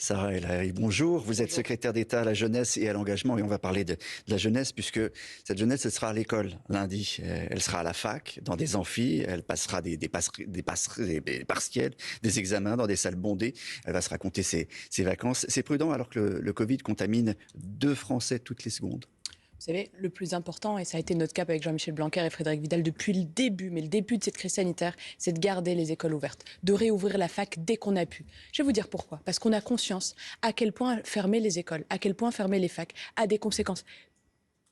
Sarah El Haïry, bonjour. Vous êtes secrétaire d'État à la jeunesse et à l'engagement, et on va parler de la jeunesse, puisque cette jeunesse, elle sera à l'école lundi. Elle sera à la fac, dans des amphis, elle passera des partiels, des examens dans des salles bondées. Elle va se raconter ses vacances. C'est prudent alors que le Covid contamine 2 Français toutes les secondes. Vous savez, le plus important, et ça a été notre cap avec Jean-Michel Blanquer et Frédérique Vidal depuis le début, mais le début de cette crise sanitaire, c'est de garder les écoles ouvertes, de réouvrir la fac dès qu'on a pu. Je vais vous dire pourquoi. Parce qu'on a conscience à quel point fermer les écoles, à quel point fermer les facs a des conséquences.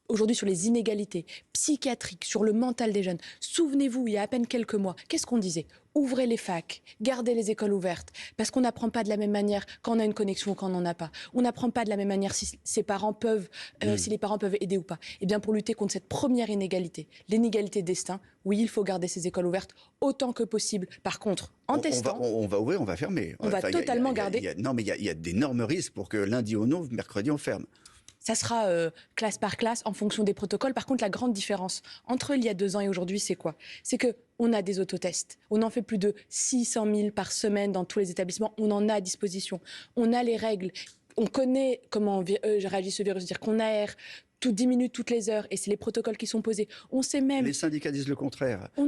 Aujourd'hui, sur les inégalités psychiatriques, sur le mental des jeunes. Souvenez-vous, il y a à peine quelques mois, qu'est-ce qu'on disait ? Ouvrez les facs, gardez les écoles ouvertes, parce qu'on n'apprend pas de la même manière quand on a une connexion ou quand on n'en a pas. On n'apprend pas de la même manière si les parents peuvent aider ou pas. Et bien pour lutter contre cette première inégalité, l'inégalité de destin, oui, il faut garder ces écoles ouvertes autant que possible. Par contre, en testant... On va ouvrir, on va fermer. On va totalement garder... Non, mais il y a d'énormes risques pour que lundi ou non, mercredi, on ferme. Ça sera classe par classe en fonction des protocoles. Par contre, la grande différence entre il y a 2 ans et aujourd'hui, c'est quoi ? C'est qu'on a des autotests. On en fait plus de 600 000 par semaine dans tous les établissements. On en a à disposition. On a les règles. On connaît comment réagit ce virus. C'est-à-dire qu'on aère toutes 10 minutes, toutes les heures. Et c'est les protocoles qui sont posés. On sait même... Les syndicats disent le contraire. On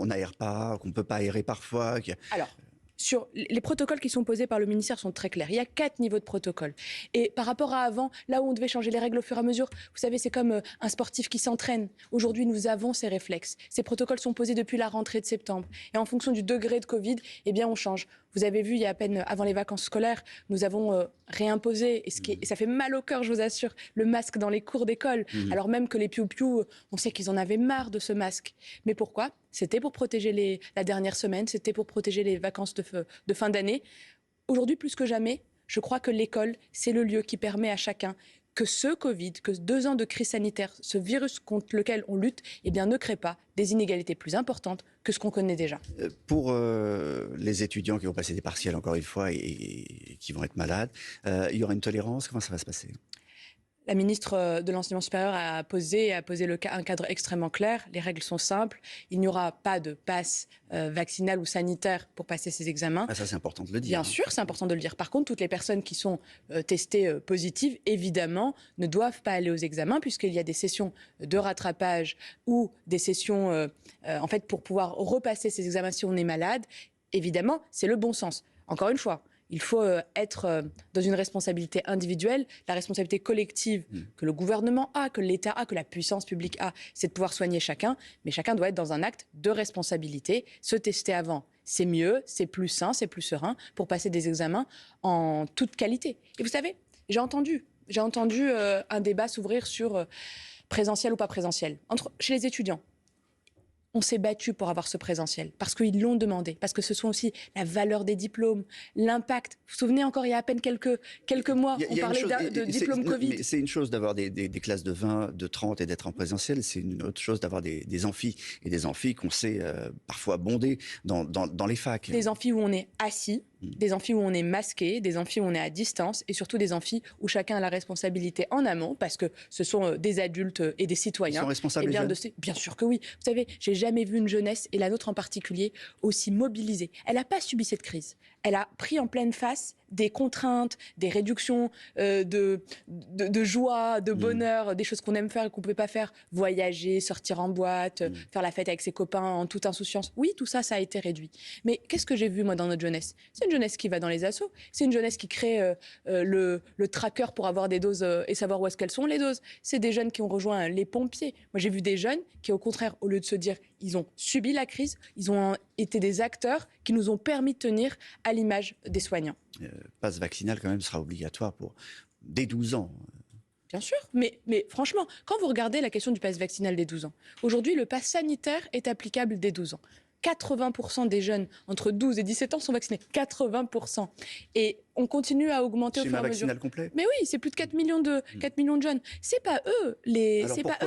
n'aère pas, qu'on ne peut pas aérer parfois. Alors... Sur les protocoles qui sont posés par le ministère sont très clairs. Il y a 4 niveaux de protocole. Et par rapport à avant, là où on devait changer les règles au fur et à mesure, vous savez, c'est comme un sportif qui s'entraîne. Aujourd'hui, nous avons ces réflexes. Ces protocoles sont posés depuis la rentrée de septembre. Et en fonction du degré de Covid, eh bien, on change. Vous avez vu, il y a à peine avant les vacances scolaires, nous avons réimposé, et ça fait mal au cœur, je vous assure, le masque dans les cours d'école. Alors même que les piou-piou, on sait qu'ils en avaient marre de ce masque. Mais pourquoi ? C'était pour protéger la dernière semaine, c'était pour protéger les vacances de fin d'année. Aujourd'hui, plus que jamais, je crois que l'école, c'est le lieu qui permet à chacun que ce Covid, que 2 ans de crise sanitaire, ce virus contre lequel on lutte, eh bien, ne crée pas des inégalités plus importantes que ce qu'on connaît déjà. Pour les étudiants qui vont passer des partiels, encore une fois, et qui vont être malades, il y aura une tolérance. Comment ça va se passer ? La ministre de l'Enseignement supérieur a posé un cadre extrêmement clair. Les règles sont simples. Il n'y aura pas de passe vaccinal ou sanitaire pour passer ces examens. Ah, ça, c'est important de le dire. Bien sûr, c'est important de le dire. Par contre, toutes les personnes qui sont testées positives, évidemment, ne doivent pas aller aux examens puisqu'il y a des sessions de rattrapage ou des sessions, en fait, pour pouvoir repasser ces examens si on est malade. Évidemment, c'est le bon sens. Encore une fois, il faut être dans une responsabilité individuelle. La responsabilité collective que le gouvernement a, que l'État a, que la puissance publique a, c'est de pouvoir soigner chacun. Mais chacun doit être dans un acte de responsabilité. Se tester avant, c'est mieux, c'est plus sain, c'est plus serein pour passer des examens en toute qualité. Et vous savez, j'ai entendu un débat s'ouvrir sur présentiel ou pas présentiel chez les étudiants. On s'est battu pour avoir ce présentiel, parce qu'ils l'ont demandé, parce que ce sont aussi la valeur des diplômes, l'impact. Vous vous souvenez encore, il y a à peine quelques mois, on parlait de diplôme Covid. C'est une chose d'avoir des classes de 20, de 30 et d'être en présentiel, c'est une autre chose d'avoir des amphis, et des amphis qu'on sait parfois bondés dans les facs. Des amphis où on est assis, des amphis où on est masqué, des amphis où on est à distance, et surtout des amphis où chacun a la responsabilité en amont, parce que ce sont des adultes et des citoyens. Ils sont responsables, les jeunes ? Bien sûr que oui. Vous savez, j'ai jamais vu une jeunesse, et la nôtre en particulier, aussi mobilisée. Elle n'a pas subi cette crise. Elle a pris en pleine face des contraintes, des réductions de joie, de bonheur, des choses qu'on aime faire et qu'on ne peut pas faire. Voyager, sortir en boîte, faire la fête avec ses copains en toute insouciance. Oui, tout ça, ça a été réduit. Mais qu'est-ce que j'ai vu, moi, dans notre jeunesse ? C'est une jeunesse qui va dans les assos. C'est une jeunesse qui crée le tracker pour avoir des doses et savoir où est-ce qu'elles sont, les doses. C'est des jeunes qui ont rejoint les pompiers. Moi, j'ai vu des jeunes qui, au contraire, au lieu de se dire ils ont subi la crise, ils ont été des acteurs qui nous ont permis de tenir à l'image des soignants. Passe vaccinal, quand même, sera obligatoire dès 12 ans. Bien sûr, mais franchement, quand vous regardez la question du pass vaccinal dès 12 ans, aujourd'hui, le pass sanitaire est applicable dès 12 ans. 80% des jeunes entre 12 et 17 ans sont vaccinés. 80%. Et on continue à augmenter au fur et à mesure. Schéma vaccinal complet. Mais oui, c'est plus de 4 millions de jeunes. C'est pas eux les anti-vax.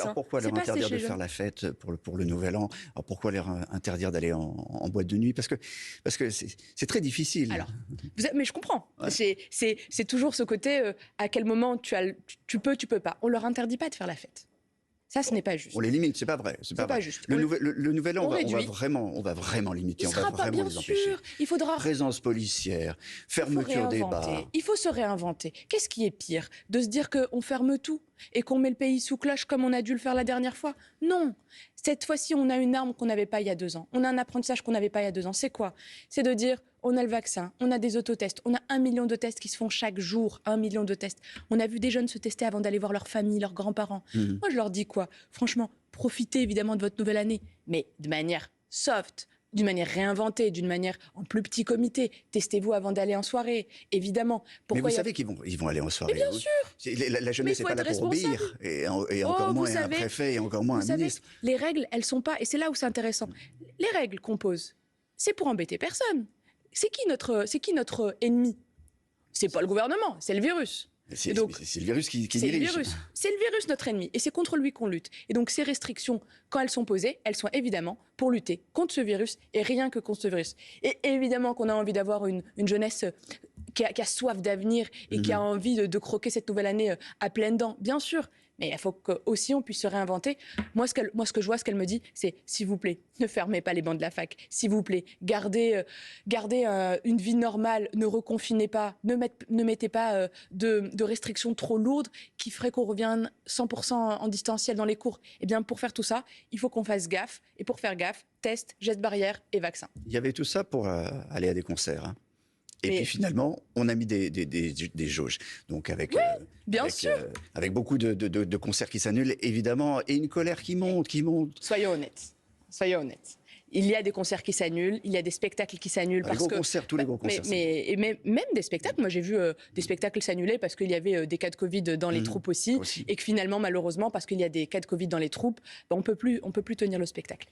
Alors pourquoi leur interdire de faire la fête pour le Nouvel An ? Alors pourquoi leur interdire d'aller en boîte de nuit ? Parce que c'est très difficile. Alors, mais je comprends. Ouais. C'est toujours ce côté à quel moment tu peux pas. On leur interdit pas de faire la fête. Ça, ce n'est pas juste. On les limite, c'est pas vrai. C'est pas juste. Le nouvel an, on on va vraiment limiter, Il on va sera pas, vraiment bien les empêcher. sûr. Il faudra. Présence policière, fermeture des bars. Il faut se réinventer. Qu'est-ce qui est pire? De se dire qu'on ferme tout et qu'on met le pays sous cloche comme on a dû le faire la dernière fois? Non. Cette fois-ci, on a une arme qu'on n'avait pas il y a 2 ans. On a un apprentissage qu'on n'avait pas il y a 2 ans. C'est quoi? C'est de dire, on a le vaccin, on a des autotests, on a 1 million de tests qui se font chaque jour. 1 million de tests. On a vu des jeunes se tester avant d'aller voir leur famille, leurs grands-parents. Moi, je leur dis quoi? Franchement, profitez évidemment de votre nouvelle année, mais de manière soft, d'une manière réinventée, d'une manière en plus petit comité. Testez-vous avant d'aller en soirée, évidemment. Mais vous savez qu'ils vont aller en soirée. Mais bien sûr. La jeunesse n'est pas là pour obéir. Et encore moins un préfet, et encore moins un ministre. Les règles, elles sont pas... Et c'est là où c'est intéressant. Les règles qu'on pose, c'est pour embêter personne. C'est qui notre ennemi? C'est pas le gouvernement, c'est le virus. C'est le virus qui dirige. C'est le virus notre ennemi et c'est contre lui qu'on lutte. Et donc ces restrictions, quand elles sont posées, elles sont évidemment pour lutter contre ce virus et rien que contre ce virus. Et évidemment qu'on a envie d'avoir une jeunesse qui a soif d'avenir et qui a envie de croquer cette nouvelle année à pleines dents, bien sûr. Mais il faut aussi on puisse se réinventer. Moi, ce que je vois, ce qu'elle me dit, c'est s'il vous plaît, ne fermez pas les bancs de la fac. S'il vous plaît, gardez une vie normale, ne reconfinez pas, ne mettez pas de restrictions trop lourdes qui feraient qu'on revienne 100% en distanciel dans les cours. Eh bien, pour faire tout ça, il faut qu'on fasse gaffe. Et pour faire gaffe, test, gestes barrières et vaccins. Il y avait tout ça pour aller à des concerts. Hein. Et puis finalement, on a mis des jauges. Donc avec beaucoup de concerts qui s'annulent, évidemment, et une colère qui monte. Soyons honnêtes. Il y a des concerts qui s'annulent, il y a des spectacles qui s'annulent. Tous les gros concerts. Mais même des spectacles. Moi, j'ai vu des spectacles s'annuler parce qu'il y avait des cas de Covid dans les troupes aussi. Et que finalement, malheureusement, parce qu'il y a des cas de Covid dans les troupes, on peut plus tenir le spectacle.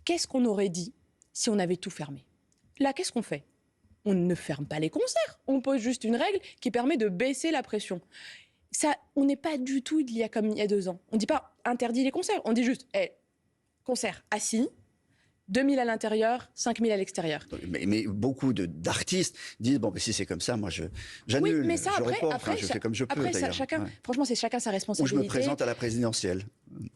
Qu'est-ce qu'on aurait dit si on avait tout fermé? Là, qu'est-ce qu'on fait? On ne ferme pas les concerts. On pose juste une règle qui permet de baisser la pression. Ça, on n'est pas du tout comme il y a 2 ans. On ne dit pas interdit les concerts. On dit juste, concert assis, 2000 à l'intérieur, 5000 à l'extérieur. Mais beaucoup d'artistes disent, bon, si c'est comme ça, moi, j'annule, mais ça, après, je fais comme je peux, d'ailleurs. Franchement, c'est chacun sa responsabilité. Ou je me présente à la présidentielle.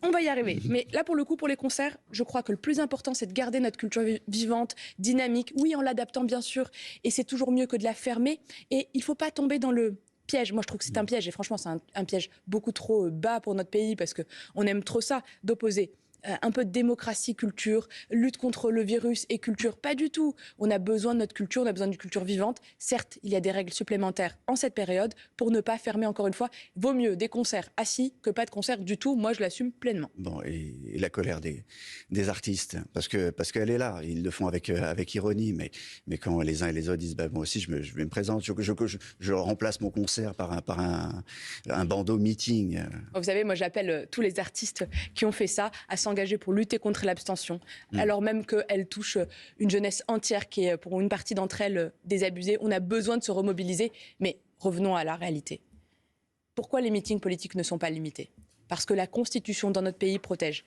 On va y arriver. Mais là, pour le coup, pour les concerts, je crois que le plus important, c'est de garder notre culture vivante, dynamique. Oui, en l'adaptant, bien sûr. Et c'est toujours mieux que de la fermer. Et il ne faut pas tomber dans le piège. Moi, je trouve que c'est un piège. Et franchement, c'est un piège beaucoup trop bas pour notre pays parce qu'on aime trop ça, d'opposer un peu de démocratie, culture, lutte contre le virus et culture. Pas du tout. On a besoin de notre culture, on a besoin d'une culture vivante. Certes, il y a des règles supplémentaires en cette période pour ne pas fermer encore une fois. Vaut mieux des concerts assis que pas de concerts du tout. Moi, je l'assume pleinement. Bon, et la colère des artistes, parce qu'elle est là. Ils le font avec ironie, mais quand les uns et les autres disent, moi aussi, je me présente, je remplace mon concert par un bandeau meeting. Vous savez, moi, j'appelle tous les artistes qui ont fait ça à s'engager pour lutter contre l'abstention, alors même qu'elle touche une jeunesse entière qui est, pour une partie d'entre elles, désabusée. On a besoin de se remobiliser, mais revenons à la réalité. Pourquoi les meetings politiques ne sont pas limités? Parce que la Constitution dans notre pays protège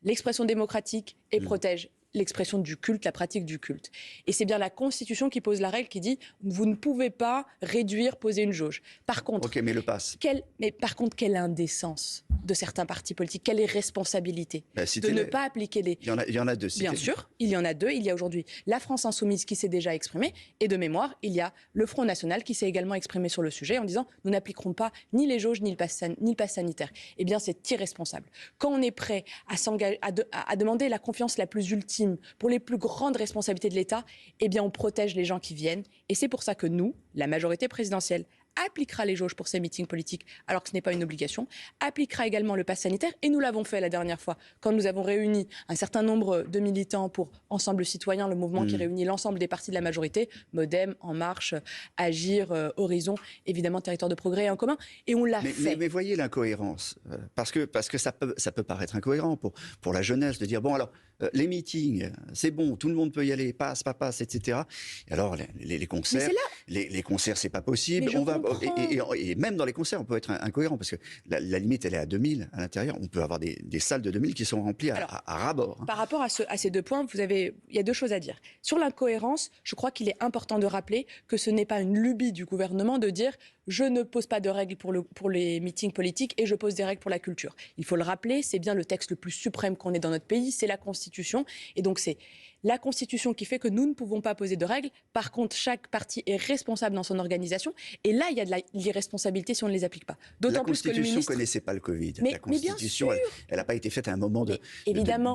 l'expression démocratique et protège l'expression du culte, la pratique du culte. Et c'est bien la Constitution qui pose la règle qui dit vous ne pouvez pas réduire, poser une jauge. Par contre, mais le passe. Quelle indécence de certains partis politiques, quelle irresponsabilité de ne pas appliquer les... Il y en a 2. Bien sûr, il y en a 2. Il y a aujourd'hui la France Insoumise qui s'est déjà exprimée et de mémoire, il y a le Front National qui s'est également exprimé sur le sujet en disant nous n'appliquerons pas ni les jauges ni le pass sanitaire. Eh bien, c'est irresponsable. Quand on est prêt à demander la confiance la plus ultime pour les plus grandes responsabilités de l'État, eh bien, on protège les gens qui viennent. Et c'est pour ça que nous, la majorité présidentielle, appliquera les jauges pour ces meetings politiques, alors que ce n'est pas une obligation, appliquera également le pass sanitaire, et nous l'avons fait la dernière fois, quand nous avons réuni un certain nombre de militants pour Ensemble Citoyen, le mouvement qui réunit l'ensemble des partis de la majorité, Modem, En Marche, Agir, Horizon, évidemment Territoire de Progrès et En Commun, et on l'a fait. Mais voyez l'incohérence, parce que ça peut paraître incohérent pour la jeunesse de dire, bon alors, les meetings, c'est bon, tout le monde peut y aller, passe, etc. Et alors, les concerts, les concerts, c'est pas possible. Mais je comprends. Et même dans les concerts, on peut être incohérent parce que la limite, elle est à 2000 à l'intérieur. On peut avoir des salles de 2000 qui sont remplies à ras-bord. Par rapport à ces deux points, il y a deux choses à dire. Sur l'incohérence, je crois qu'il est important de rappeler que ce n'est pas une lubie du gouvernement de dire je ne pose pas de règles pour les meetings politiques et je pose des règles pour la culture. Il faut le rappeler, c'est bien le texte le plus suprême qu'on ait dans notre pays, c'est la Constitution. Et donc c'est la Constitution qui fait que nous ne pouvons pas poser de règles. Par contre, chaque parti est responsable dans son organisation. Et là, il y a de l'irresponsabilité si on ne les applique pas. D'autant plus que le ministre... La Constitution ne connaissait pas le Covid. La Constitution, elle n'a pas été faite à un moment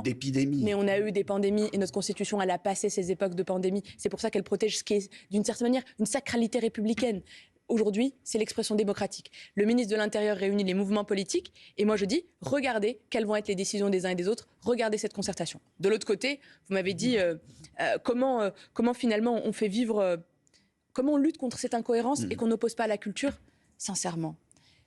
d'épidémie. Mais on a eu des pandémies et notre Constitution, elle a passé ces époques de pandémie. C'est pour ça qu'elle protège ce qui est, d'une certaine manière, une sacralité républicaine. Aujourd'hui, c'est l'expression démocratique. Le ministre de l'Intérieur réunit les mouvements politiques et moi je dis, regardez quelles vont être les décisions des uns et des autres, regardez cette concertation. De l'autre côté, vous m'avez dit comment finalement on fait vivre, comment on lutte contre cette incohérence et qu'on n'oppose pas à la culture. Sincèrement,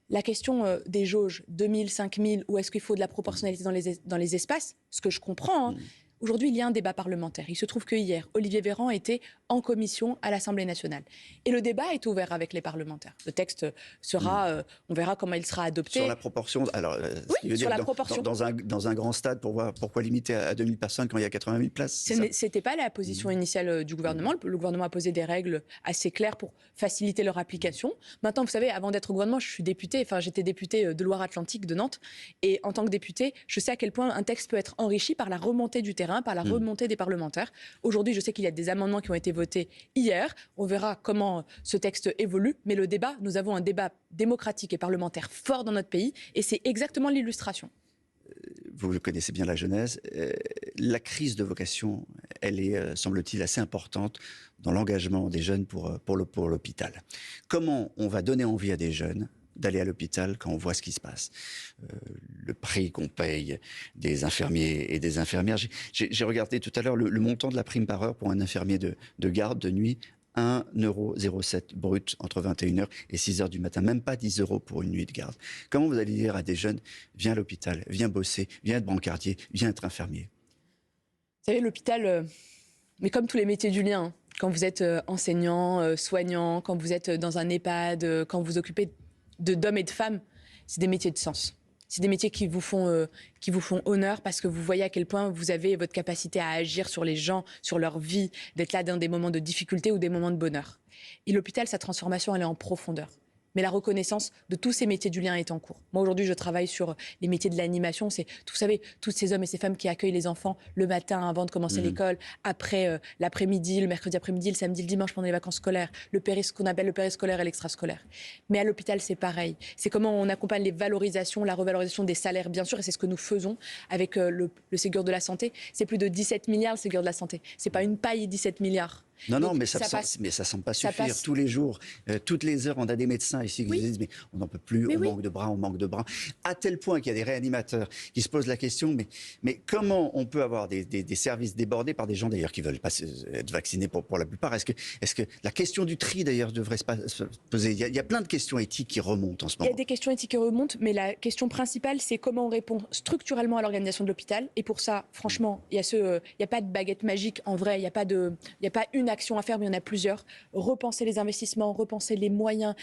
la question des jauges, 2000, 5000, ou est-ce qu'il faut de la proportionnalité dans les espaces, ce que je comprends, hein, aujourd'hui, il y a un débat parlementaire. Il se trouve que hier, Olivier Véran était en commission à l'Assemblée nationale. Et le débat est ouvert avec les parlementaires. Le texte sera, on verra comment il sera adopté. Sur la proportion, alors, oui, sur la proportion. Dans un grand stade, pourquoi limiter à 2000 personnes quand il y a 80 000 places? Ce n'était pas la position initiale du gouvernement. Le gouvernement a posé des règles assez claires pour faciliter leur application. Maintenant, vous savez, avant d'être au gouvernement, je suis députée, j'étais députée de Loire-Atlantique, de Nantes. Et en tant que députée, je sais à quel point un texte peut être enrichi par la remontée du terrain, par la remontée des parlementaires. Aujourd'hui, je sais qu'il y a des amendements qui ont été votés hier. On verra comment ce texte évolue. Mais le débat, nous avons un débat démocratique et parlementaire fort dans notre pays. Et c'est exactement l'illustration. Vous connaissez bien la jeunesse. La crise de vocation, elle est, semble-t-il, assez importante dans l'engagement des jeunes pour l'hôpital. Comment on va donner envie à des jeunes d'aller à l'hôpital quand on voit ce qui se passe? Le prix qu'on paye des infirmiers et des infirmières. J'ai regardé tout à l'heure le montant de la prime par heure pour un infirmier de garde de nuit. 1,07 € brut entre 21h et 6h du matin. Même pas 10 € pour une nuit de garde. Comment vous allez dire à des jeunes, viens à l'hôpital, viens bosser, viens être brancardier, viens être infirmier? Vous savez, l'hôpital, mais comme tous les métiers du lien, quand vous êtes enseignant, soignant, quand vous êtes dans un EHPAD, quand vous vous occupez d'hommes et de femmes, c'est des métiers de sens. C'est des métiers qui vous font honneur parce que vous voyez à quel point vous avez votre capacité à agir sur les gens, sur leur vie, d'être là dans des moments de difficulté ou des moments de bonheur. Et l'hôpital, sa transformation, elle est en profondeur. Mais la reconnaissance de tous ces métiers du lien est en cours. Moi, aujourd'hui, je travaille sur les métiers de l'animation. C'est, vous savez, tous ces hommes et ces femmes qui accueillent les enfants le matin avant de commencer l'école, après l'après-midi, le mercredi après-midi, le samedi, le dimanche pendant les vacances scolaires, ce qu'on appelle le périscolaire et l'extrascolaire. Mais à l'hôpital, c'est pareil. C'est comment on accompagne les valorisations, la revalorisation des salaires, bien sûr, et c'est ce que nous faisons avec le Ségur de la santé. C'est plus de 17 milliards, le Ségur de la santé. C'est pas une paille, 17 milliards. Non, donc, non, mais ça semble pas suffire. Tous les jours, toutes les heures, on a des médecins ici qui nous disent mais on n'en peut plus, manque de bras, on manque de bras. À tel point qu'il y a des réanimateurs qui se posent la question mais comment on peut avoir des services débordés par des gens d'ailleurs qui veulent pas être vaccinés pour la plupart? Est-ce que la question du tri d'ailleurs devrait se poser? Il y a plein de questions éthiques qui remontent en ce moment. Il y a des questions éthiques qui remontent, mais la question principale, c'est comment on répond structurellement à l'organisation de l'hôpital. Et pour ça, franchement, il y a pas de baguette magique en vrai. Il y a pas une action à faire, mais il y en a plusieurs. Repenser les investissements, repenser les moyens,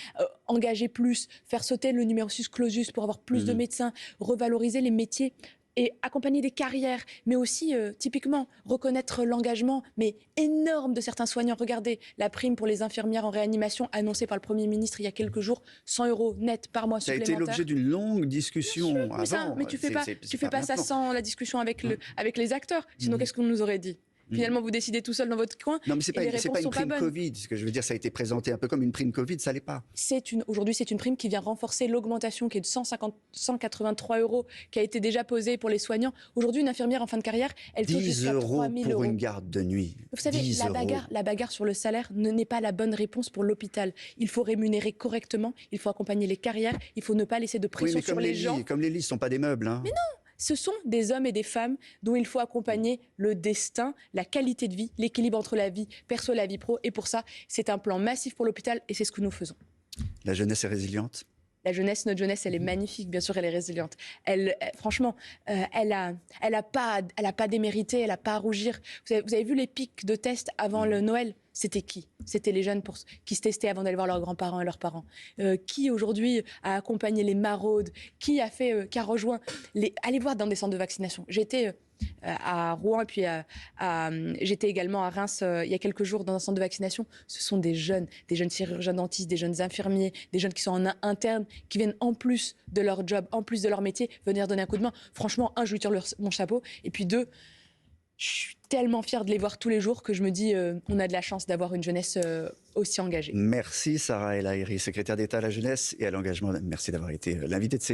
engager plus, faire sauter le numerus clausus pour avoir plus de médecins, revaloriser les métiers et accompagner des carrières, mais aussi typiquement reconnaître l'engagement, mais énorme de certains soignants. Regardez la prime pour les infirmières en réanimation annoncée par le Premier ministre il y a quelques jours, 100 € net par mois supplémentaire. Ça a été l'objet d'une longue discussion avant. Mais tu fais pas ça sans la discussion avec les acteurs. Sinon, qu'est-ce qu'on nous aurait dit? Finalement, vous décidez tout seul dans votre coin. Non, mais c'est pas une prime Covid. Ce que je veux dire, ça a été présenté un peu comme une prime Covid, ça l'est pas. Aujourd'hui, c'est une prime qui vient renforcer l'augmentation qui est de 183 €, qui a été déjà posée pour les soignants. Aujourd'hui, une infirmière en fin de carrière, elle touche jusqu'à 3 000 € pour une garde de nuit. Vous savez, la bagarre sur le salaire n'est pas la bonne réponse pour l'hôpital. Il faut rémunérer correctement, il faut accompagner les carrières, il faut ne pas laisser de pression sur les gens. Comme les lits ne sont pas des meubles. Hein. Mais non! Ce sont des hommes et des femmes dont il faut accompagner le destin, la qualité de vie, l'équilibre entre la vie perso et la vie pro. Et pour ça, c'est un plan massif pour l'hôpital et c'est ce que nous faisons. La jeunesse est résiliente? Notre jeunesse, elle est magnifique, bien sûr, elle est résiliente. Franchement, elle a pas démérité, elle a pas à rougir. Vous avez vu les pics de tests avant le Noël? c'était qui? C'était les jeunes qui se testaient avant d'aller voir leurs grands-parents et leurs parents. Qui aujourd'hui a accompagné les maraudes? Qui a rejoint allez voir dans des centres de vaccination. J'étais à Rouen et puis j'étais également à Reims il y a quelques jours dans un centre de vaccination. Ce sont des jeunes chirurgiens dentistes, des jeunes infirmiers, des jeunes qui sont en interne, qui viennent en plus de leur job, en plus de leur métier, venir donner un coup de main. Franchement, je lui tire mon chapeau. Et puis deux, je suis tellement fière de les voir tous les jours que je me dis on a de la chance d'avoir une jeunesse aussi engagée. Merci Sarah El Haïry, secrétaire d'État à la jeunesse et à l'engagement. Merci d'avoir été l'invité de CNews.